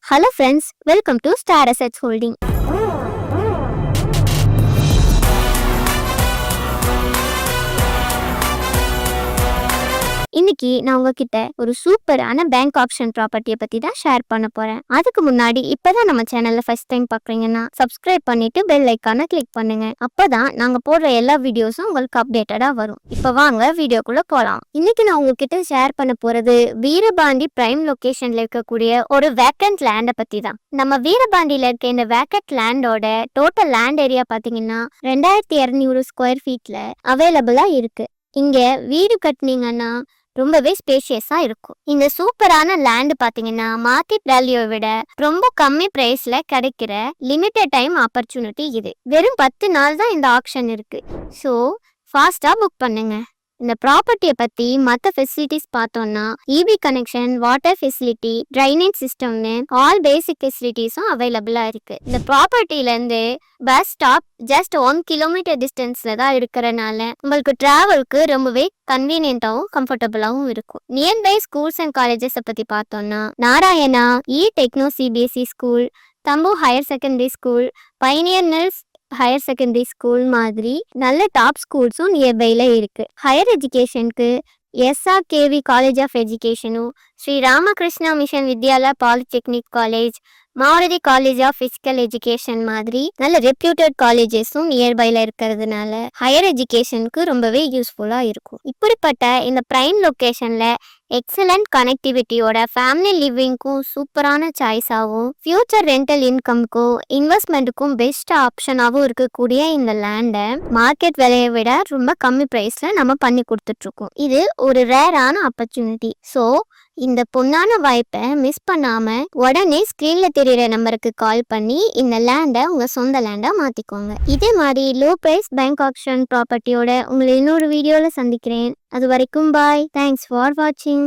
Hello friends, welcome to Star Assets Holding. இன்னைக்கு நான் உங்ககிட்ட ஒரு சூப்பரான பேங்க் ஆப்ஷன் ப்ராப்பர்ட்டியை பத்தி தான் ஷேர் பண்ண போறேன். அதுக்கு முன்னாடி இப்பதான் நம்ம சேனல்ல ஃபர்ஸ்ட் டைம் பாக்குறீங்கன்னா சப்ஸ்கிரைப் பண்ணிட்டு பெல் ஐக்கானை கிளிக் பண்ணுங்க. அப்பதான் நாங்க போடுற எல்லா வீடியோஸும் உங்களுக்கு அப்டேட்டடா வரும். இப்ப வாங்க வீடியோக்குள்ள போலாம். இன்னைக்கு நான் உங்ககிட்ட ஷேர் பண்ண போறது வீரபாண்டி பிரைம் லொகேஷன்ல இருக்கக்கூடிய ஒரு வேக்கன்ட் லேண்ட பத்தி தான். நம்ம வீரபாண்டியில இருக்க இந்த வேக்கன்ட் லேண்டோட டோட்டல் லேண்ட் ஏரியா பாத்தீங்கன்னா 2200 ஸ்கொயர் ஃபீட்ல அவைலபிளா இருக்கு. இங்க வீடு கட்டினீங்கன்னா ரொம்பவே ஸ்பேஷியஸா இருக்கும். இந்த சூப்பரான லேண்ட் பாத்தீங்கன்னா மார்க்கெட் வேல்யூவை விட ரொம்ப கம்மி பிரைஸ்ல கிடைக்கிற லிமிடெட் டைம் ஆப்பர்ச்சுனிட்டி இது. வெறும் 10 நாள் தான் இந்த ஆக்ஷன் இருக்கு. ஸோ ஃபாஸ்டா புக் பண்ணுங்க. இந்த ப்ராப்பர்ட்டியை பத்தி மற்ற ஃபெசிலிட்டிஸ் பார்த்தோம்னா EB connection, water facility, drainage சிஸ்டம்னு ஆல் பேசிக் ஃபெசிலிட்டிஸும் அவைலபிளா இருக்கு. இந்த ப்ராப்பர்ட்டில இருந்து பஸ் ஸ்டாப் ஜஸ்ட் 1 கிலோமீட்டர் டிஸ்டன்ஸ்ல தான் இருக்கிறனால உங்களுக்கு டிராவலுக்கு ரொம்பவே கன்வீனியன்ட்டாகவும் கம்ஃபர்டபுளாகவும் இருக்கும். நியர்பை ஸ்கூல்ஸ் அண்ட் காலேஜஸ் பத்தி பார்த்தோம்னா Narayana Techno CBSE school, Thambu higher secondary school, pioneer mills higher secondary school மாதிரி நல்ல டாப் ஸ்கூல்ஸும் நியர்பைல இருக்கு. ஹையர் எஜுகேஷனுக்கு SRKV காலேஜ் ஆஃப் எஜுகேஷனும், Sri Ramakrishna mission Vidyalaya polytechnic college, Maruthi college of physical education மாதிரி நல்ல ரெப்யூட்டட் காலேஜஸும் நியர்பைல இருக்கிறதுனால ஹையர் எஜுகேஷனுக்கு ரொம்பவே யூஸ்ஃபுல்லா இருக்கும். இப்படிப்பட்ட இந்த பிரைம் லொகேஷன்ல எக்ஸலண்ட் கனெக்டிவிட்டியோட ஃபேமிலி லிவிங்க்கும் சூப்பரான சாய்ஸாகவும் ஃபியூச்சர் ரெண்டல் இன்கம்க்கும் இன்வெஸ்ட்மெண்ட்டுக்கும் பெஸ்ட் ஆப்ஷனாகவும் இருக்கக்கூடிய இந்த லேண்டை மார்க்கெட் விலையை விட ரொம்ப கம்மி ப்ரைஸ்ல நம்ம பண்ணி கொடுத்துட்டு இருக்கோம். இது ஒரு ரேரான ஆப்பர்ச்சுனிட்டி. ஸோ இந்த பொன்னான வாய்ப்பை மிஸ் பண்ணாம உடனே ஸ்கிரீன்ல தெரியுற நம்பருக்கு கால் பண்ணி இந்த லேண்டை உங்க சொந்த லேண்டா மாத்திக்கோங்க. இதே மாதிரி லோ பிரைஸ் பேங்க் ஆப்ஷன் ப்ராப்பர்ட்டியோட உங்களை இன்னொரு வீடியோல சந்திக்கிறேன். அது வரைக்கும் பாய். தேங்க்ஸ் ஃபார் வாட்சிங்.